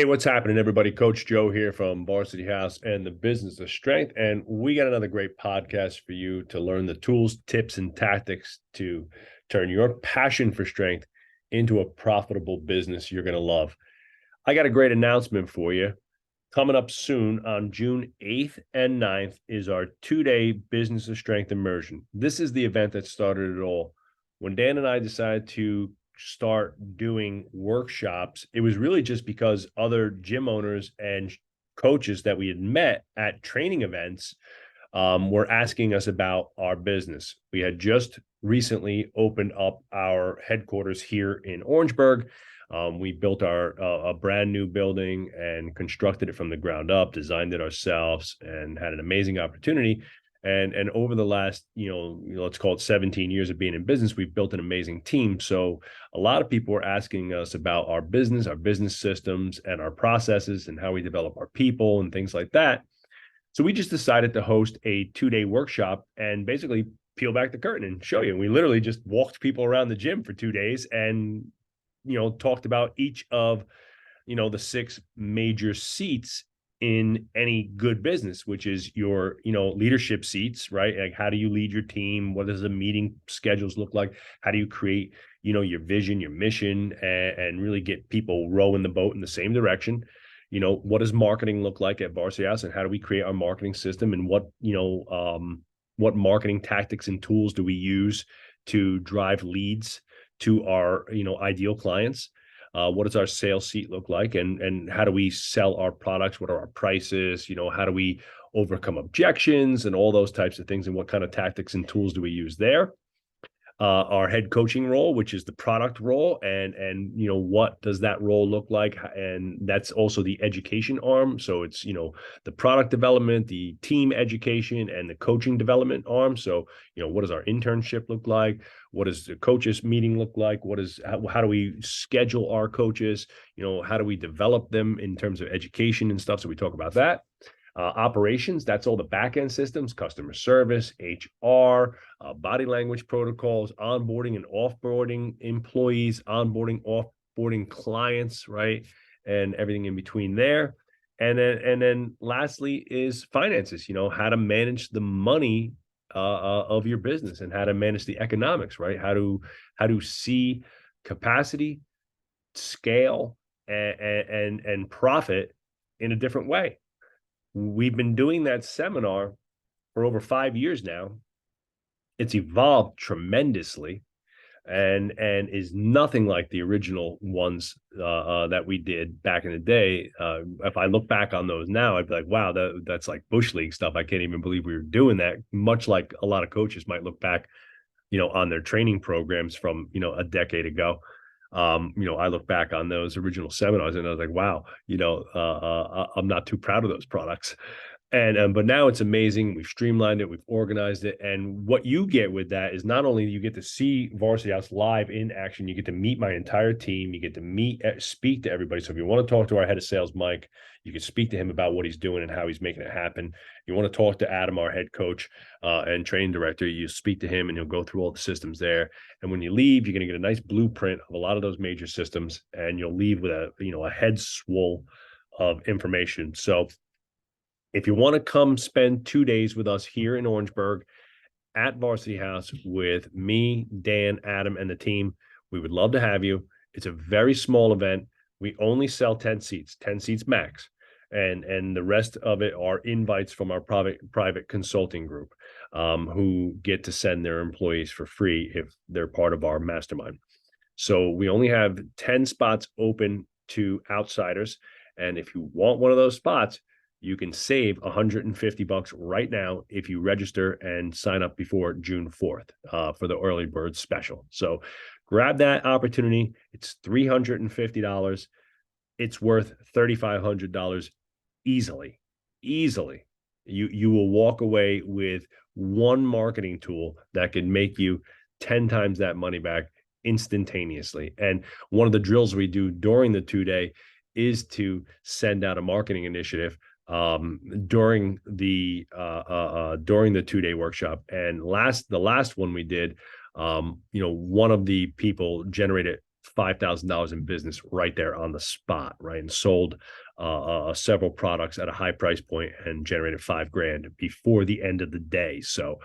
Hey, what's happening, everybody? Coach Joe here from Varsity House and the Business of Strength. And we got another great podcast for you to learn the tools, tips, and tactics to turn your passion for strength into a profitable business you're going to love. I got a great announcement for you. Coming up soon on June 8th and 9th is our 2-day Business of Strength Immersion. This is the event that started it all. When Dan and I decided to start doing workshops, it was really just because other gym owners and coaches that we had met at training events were asking us about our business. We had just recently opened up our headquarters here in Orangeburg. We built a brand new building and constructed it from the ground up, designed it ourselves, and had an amazing opportunity. And over the last, let's call it 17 years of being in business, we've built an amazing team. So a lot of people were asking us about our business systems, and our processes, and how we develop our people and things like that. So we just decided to host a 2-day workshop and basically peel back the curtain and show you. And we literally just walked people around the gym for 2 days and, talked about each of, the 6 major seats in any good business, which is your, leadership seats, right? Like, how do you lead your team? What does the meeting schedules look like? How do you create, your vision, your mission, and really get people rowing the boat in the same direction? What does marketing look like at Varsity House, and how do we create our marketing system, and what marketing tactics and tools do we use to drive leads to our, ideal clients? What does our sales seat look like, and how do we sell our products? What are our prices? How do we overcome objections and all those types of things? And what kind of tactics and tools do we use there? Our head coaching role, which is the product role, and what does that role look like? And that's also the education arm. So it's the product development, the team education, and the coaching development arm. So what does our internship look like? What does the coaches meeting look like? How do we schedule our coaches? How do we develop them in terms of education and stuff? So we talk about that. Operations, that's all the back end systems, customer service, HR, body language protocols, onboarding and offboarding employees, onboarding, offboarding clients, right? And everything in between there. And then lastly is finances, how to manage the money of your business, and how to manage the economics, right? How to see capacity, scale, and profit in a different way. We've been doing that seminar for over 5 years now. It's evolved tremendously, and is nothing like the original ones that we did back in the day. If I look back on those now, I'd be like, wow, that's like Bush League stuff. I can't even believe we were doing that. Much like a lot of coaches might look back, on their training programs from, a decade ago. I look back on those original seminars and I was like, wow, I'm not too proud of those products. And but now it's amazing. We've streamlined it, we've organized it, and what you get with that is not only you get to see Varsity House live in action, you get to meet my entire team, you get to speak to everybody. So if you want to talk to our head of sales, Mike, you can speak to him about what he's doing and how he's making it happen. You want to talk to Adam, our head coach and training director, you speak to him and he'll go through all the systems there. And when you leave, you're going to get a nice blueprint of a lot of those major systems, and you'll leave with a head swole of information. So if you want to come spend 2 days with us here in Orangeburg at Varsity House with me, Dan, Adam, and the team, we would love to have you. It's a very small event. We only sell 10 seats max. And the rest of it are invites from our private consulting group, who get to send their employees for free if they're part of our mastermind. So we only have 10 spots open to outsiders. And if you want one of those spots, you can save $150 right now if you register and sign up before June 4th for the early bird special. So grab that opportunity. It's $350. It's worth $3,500 easily. You will walk away with one marketing tool that can make you 10 times that money back instantaneously. And one of the drills we do during the 2-day is to send out a marketing initiative during the 2-day workshop. And the last one we did, one of the people generated $5,000 in business right there on the spot, right? And sold several products at a high price point and generated $5,000 before the end of the day. So,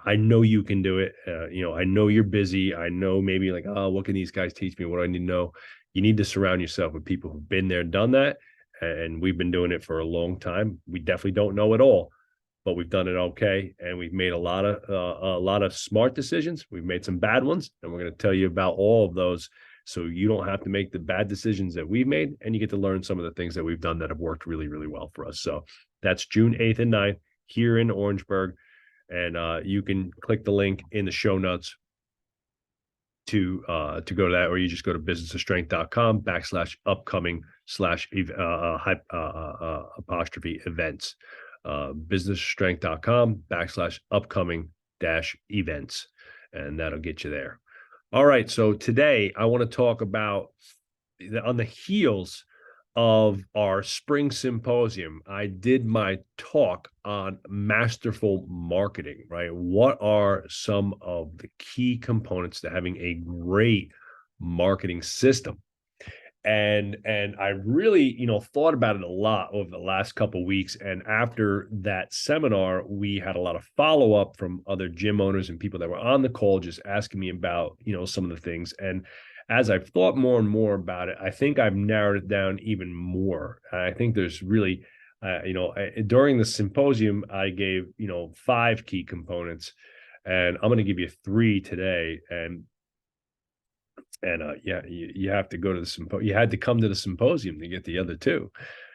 I know you can do it. I know you're busy. I know maybe like, oh, what can these guys teach me? What do I need to know? You need to surround yourself with people who've been there, done that. And we've been doing it for a long time. We definitely don't know it all, but we've done it okay, and we've made a lot of smart decisions. We've made some bad ones, and we're going to tell you about all of those, so you don't have to make the bad decisions that we've made, and you get to learn some of the things that we've done that have worked really, really well for us. So that's June 8th and 9th here in Orangeburg, and you can click the link in the show notes to go to that, or you just go to businessofstrength.com/upcoming/apostrophe events. businessstrength.com/upcoming-events, and that'll get you there. All right, so today I want to talk about, on the heels of our spring symposium, I did my talk on masterful marketing, right? What are some of the key components to having a great marketing system? And I really, thought about it a lot over the last couple of weeks. And after that seminar, we had a lot of follow-up from other gym owners and people that were on the call just asking me about, some of the things. And as I've thought more and more about it, I think I've narrowed it down even more. I think there's really, during the symposium, I gave, 5 key components, and I'm going to give you 3 today. And yeah, you have to go to the symposium. You had to come to the symposium to get the other 2.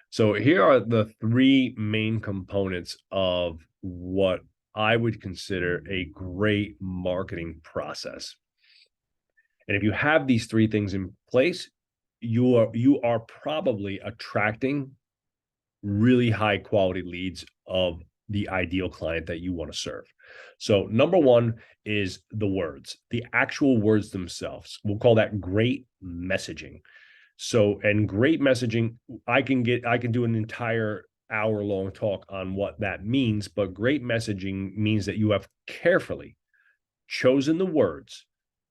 So here are the 3 main components of what I would consider a great marketing process. And if you have these 3 things in place, you are probably attracting really high quality leads of the ideal client that you want to serve. So number 1 is the words, the actual words themselves. We'll call that great messaging. So, and great messaging, I can do an entire hour-long talk on what that means, but great messaging means that you have carefully chosen the words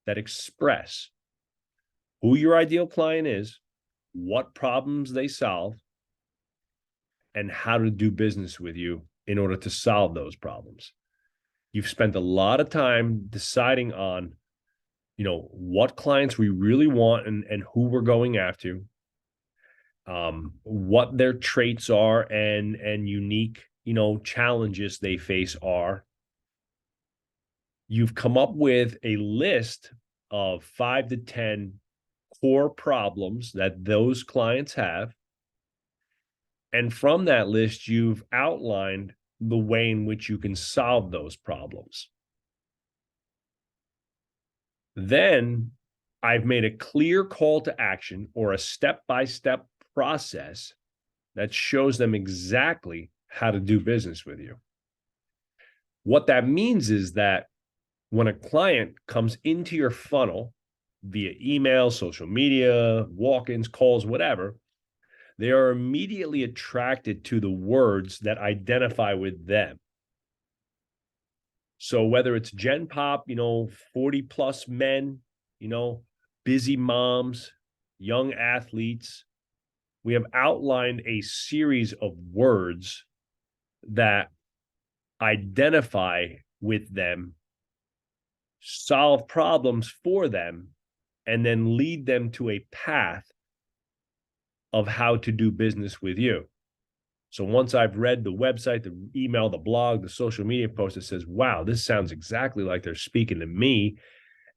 that express who your ideal client is, what problems they solve, and how to do business with you in order to solve those problems. You've spent a lot of time deciding on, what clients we really want and who we're going after, what their traits are and unique, challenges they face are. You've come up with a list of 5 to 10 core problems that those clients have. And from that list, you've outlined the way in which you can solve those problems. Then I've made a clear call to action, or a step-by-step process that shows them exactly how to do business with you. What that means is that when a client comes into your funnel via email, social media, walk-ins, calls, whatever, they are immediately attracted to the words that identify with them. So whether it's Gen Pop, 40 plus men, busy moms, young athletes, we have outlined a series of words that identify with them, solve problems for them, and then lead them to a path of how to do business with you. So once I've read the website, the email, the blog, the social media post that says, wow, this sounds exactly like they're speaking to me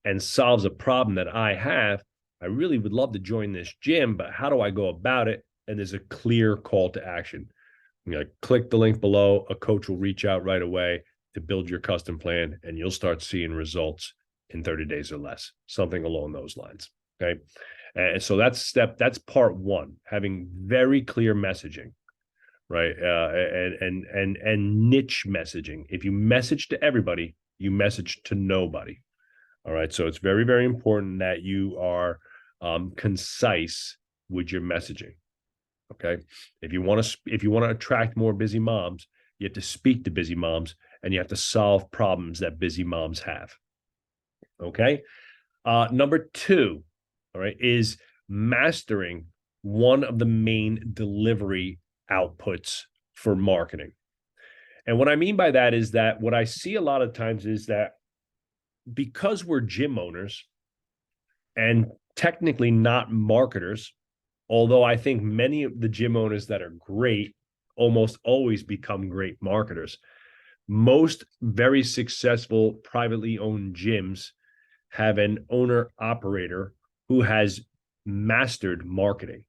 and solves a problem that I have, I really would love to join this gym, but how do I go about it? And there's a clear call to action. Click the link below. A coach will reach out right away to build your custom plan, and you'll start seeing results in 30 days or less, something along those lines. Okay. And so that's part 1, having very clear messaging, right? And niche messaging. If you message to everybody, you message to nobody. All right. So it's very, very important that you are concise with your messaging. Okay. If you want to attract more busy moms, you have to speak to busy moms, and you have to solve problems that busy moms have. Okay. Number 2, all right, is mastering one of the main delivery outputs for marketing. And what I mean by that is that what I see a lot of times is that because we're gym owners and technically not marketers, although I think many of the gym owners that are great almost always become great marketers. Most very successful privately owned gyms have an owner operator who has mastered marketing.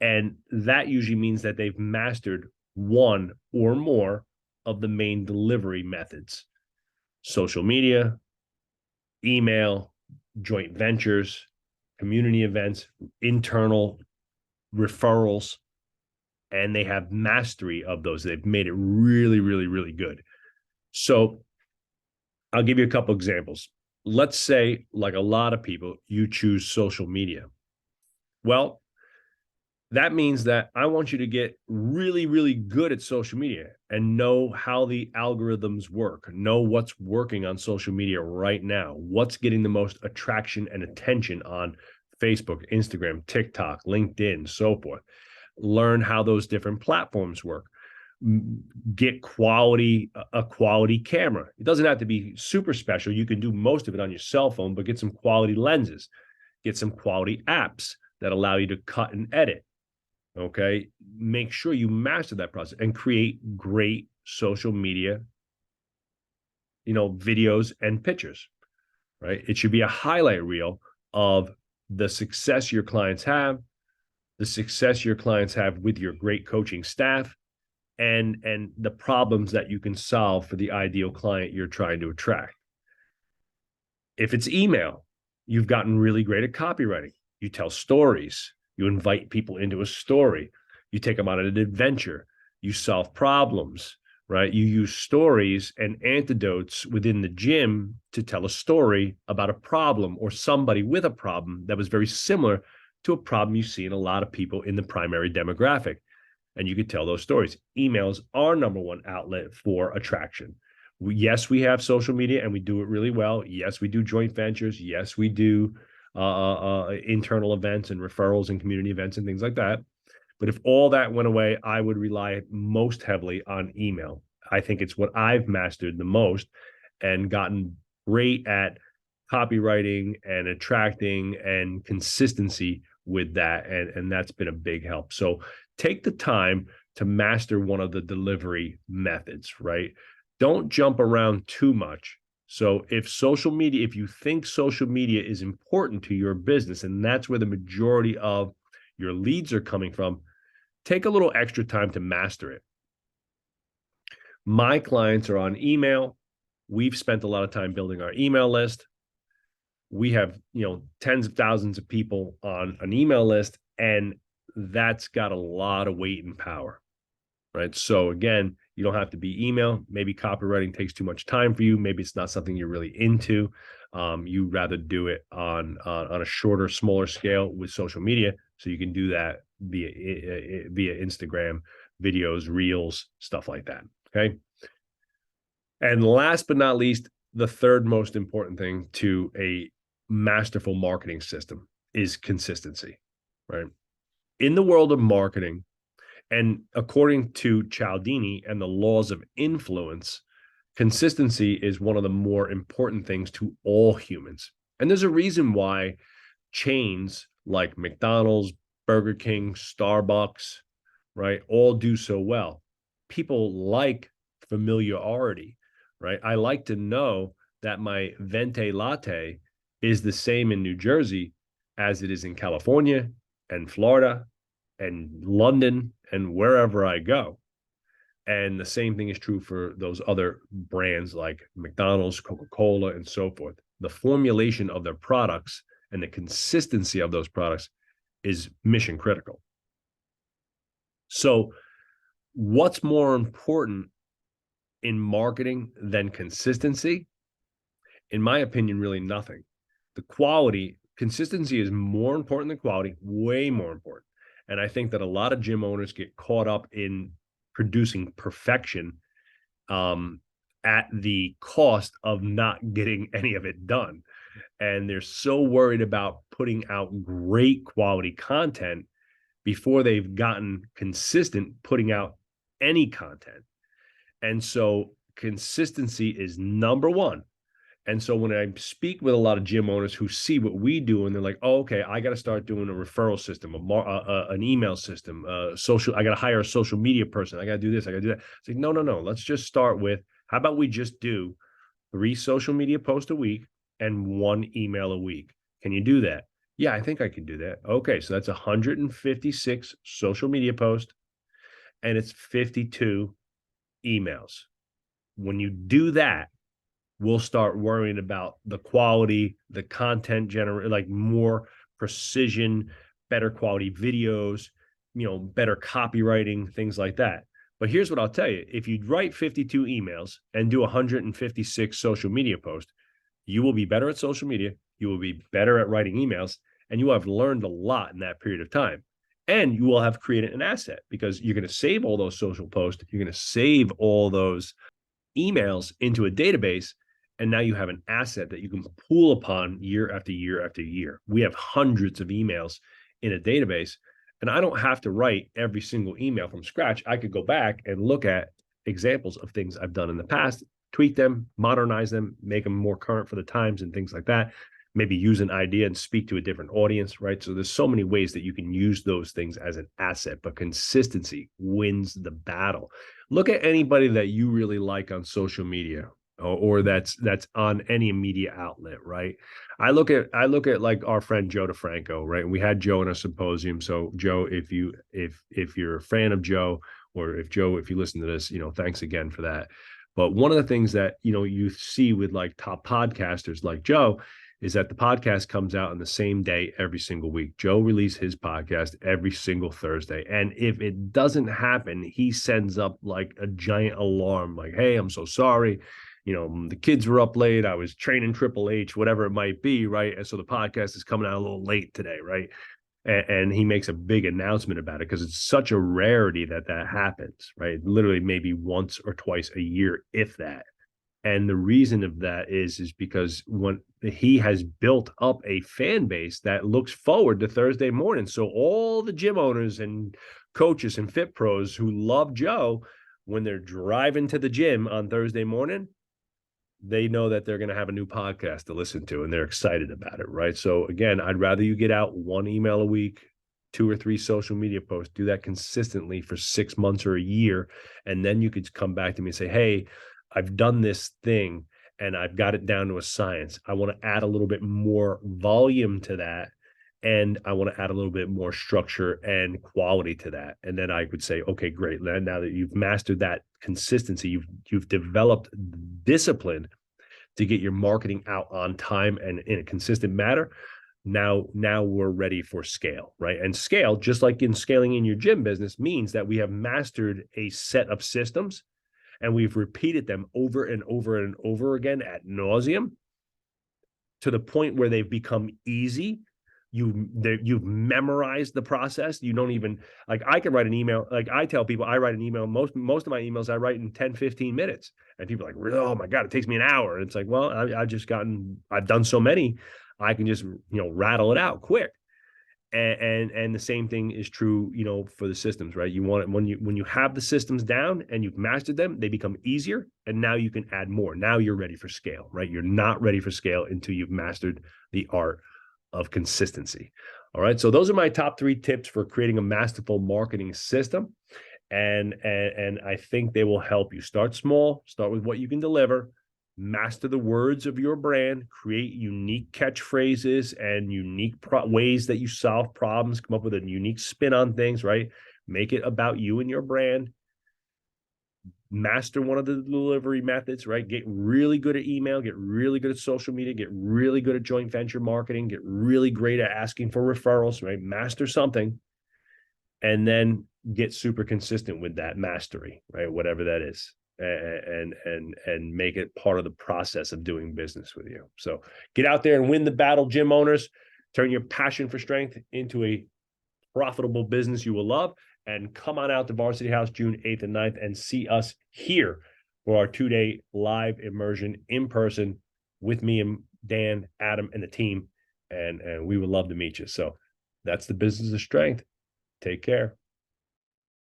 And that usually means that they've mastered one or more of the main delivery methods: social media, email, joint ventures, community events, internal referrals, and they have mastery of those. They've made it really, really, really good. So I'll give you a couple examples. Let's say, like a lot of people, you choose social media. Well, that means that I want you to get really, really good at social media and know how the algorithms work, know what's working on social media right now, what's getting the most attraction and attention on Facebook, Instagram, TikTok, LinkedIn, so forth. Learn how those different platforms work. Get a quality camera. It doesn't have to be super special. You can do most of it on your cell phone, but get some quality lenses, get some quality apps that allow you to cut and edit. Okay. Make sure you master that process and create great social media, videos and pictures, right? It should be a highlight reel of the success your clients have, the success your clients have with your great coaching staff, and the problems that you can solve for the ideal client you're trying to attract. If it's email, you've gotten really great at copywriting. You tell stories. You invite people into a story. You take them on an adventure. You solve problems, right? You use stories and antidotes within the gym to tell a story about a problem or somebody with a problem that was very similar to a problem you see in a lot of people in the primary demographic. And you could tell those stories. Emails are number one outlet for attraction. Yes, we have social media and we do it really well. Yes, we do joint ventures. Yes, we do internal events and referrals and community events and things like that. But if all that went away, I would rely most heavily on email. I think it's what I've mastered the most and gotten great at copywriting and attracting and consistency with that. And that's been a big help. So take the time to master one of the delivery methods, right? Don't jump around too much. So if you think social media is important to your business, and that's where the majority of your leads are coming from, take a little extra time to master it. My clients are on email. We've spent a lot of time building our email list. We have, tens of thousands of people on an email list, and that's got a lot of weight and power, right? So again, you don't have to be email. Maybe copywriting takes too much time for you. Maybe it's not something you're really into. You rather do it on a shorter, smaller scale with social media. So you can do that via Instagram, videos, reels, stuff like that. Okay. And last but not least, the third most important thing to a masterful marketing system is consistency, right? In the world of marketing, and according to Cialdini and the laws of influence, consistency is one of the more important things to all humans. And there's a reason why chains like McDonald's, Burger King, Starbucks, right, all do so well. People like familiarity, right? I like to know that my venti latte is the same in New Jersey as it is in California and Florida and London and wherever I go. And the same thing is true for those other brands like McDonald's, Coca-Cola, and so forth. The formulation of their products and the consistency of those products is mission critical. So what's more important in marketing than consistency? In my opinion, really nothing. Consistency is more important than quality, way more important. And I think that a lot of gym owners get caught up in producing perfection at the cost of not getting any of it done. And they're so worried about putting out great quality content before they've gotten consistent putting out any content. And so consistency is number one. And so when I speak with a lot of gym owners who see what we do, and they're like, "Oh, okay, I got to start doing a referral system, an email system, social. I got to hire a social media person. I got to do this. I got to do that." It's like, no, no, no. Let's just start with, how about we just do 3 social media posts a week and 1 email a week? Can you do that? Yeah, I think I can do that. Okay, so that's 156 social media posts, and it's 52 emails. When you do that, we'll start worrying about the quality, the content like more precision, better quality videos, better copywriting, things like that. But here's what I'll tell you. If you write 52 emails and do 156 social media posts, you will be better at social media. You will be better at writing emails, and you will have learned a lot in that period of time. And you will have created an asset, because you're going to save all those social posts. You're going to save all those emails into a database, and now you have an asset that you can pull upon year after year after year. We have hundreds of emails in a database, and I don't have to write every single email from scratch. I could go back and look at examples of things I've done in the past, tweak them, modernize them, make them more current for the times and things like that. Maybe use an idea and speak to a different audience, right? So there's so many ways that you can use those things as an asset, but consistency wins the battle. Look at anybody that you really like on social media, or that's on any media outlet, right? I look at like our friend Joe DeFranco, right? We had Joe in a symposium. So Joe, if you're a fan of Joe, or if you listen to this, thanks again for that. But one of the things that you see with like top podcasters like Joe is that the podcast comes out on the same day every single week. Joe releases his podcast every single Thursday. And if it doesn't happen, he sends up like a giant alarm, like, "Hey, I'm so sorry. The kids were up late. I was training Triple H, whatever it might be," right? And so the podcast is coming out a little late today, right? And he makes a big announcement about it, because it's such a rarity that happens, right? Literally maybe once or twice a year, if that. And the reason of that is because when he has built up a fan base that looks forward to Thursday morning. So all the gym owners and coaches and fit pros who love Joe, when they're driving to the gym on Thursday morning, they know that they're going to have a new podcast to listen to, and they're excited about it, right? So again, I'd rather you get out 1 email a week, 2 or 3 social media posts, do that consistently for 6 months or a year. And then you could come back to me and say, "Hey, I've done this thing and I've got it down to a science. I want to add a little bit more volume to that. And I want to add a little bit more structure and quality to that." And then I would say, "Okay, great. Now that you've mastered that consistency, you've developed discipline to get your marketing out on time and in a consistent manner. Now we're ready for scale," right? And scale, just like in scaling in your gym business, means that we have mastered a set of systems, and we've repeated them over and over and over again ad nauseum, to the point where they've become easy. You've memorized the process. You don't even, like, I can write an email. Like, I tell people, I write an email. Most of my emails I write in 10-15 minutes, and people are like, "Oh my God, it takes me an hour." And it's like, well, I've done so many, I can just rattle it out quick. And the same thing is true, for the systems, right? You want it when you have the systems down and you've mastered them, they become easier, and now you can add more. Now you're ready for scale, right? You're not ready for scale until you've mastered the art of consistency. All right. So those are my top 3 tips for creating a masterful marketing system. And I think they will help you. Start small, start with what you can deliver, master the words of your brand, create unique catchphrases and unique ways that you solve problems, come up with a unique spin on things, right? Make it about you and your brand. Master one of the delivery methods, right? Get really good at email, get really good at social media, get really good at joint venture marketing, get really great at asking for referrals, right? Master something, and then get super consistent with that mastery, right? Whatever that is. And make it part of the process of doing business with you. So get out there and win the battle, gym owners. Turn your passion for strength into a profitable business you will love. And come on out to Varsity House June 8th and 9th and see us here for our 2-day live immersion in person with me and Dan, Adam, and the team, and we would love to meet you. So that's the business of strength. Take care.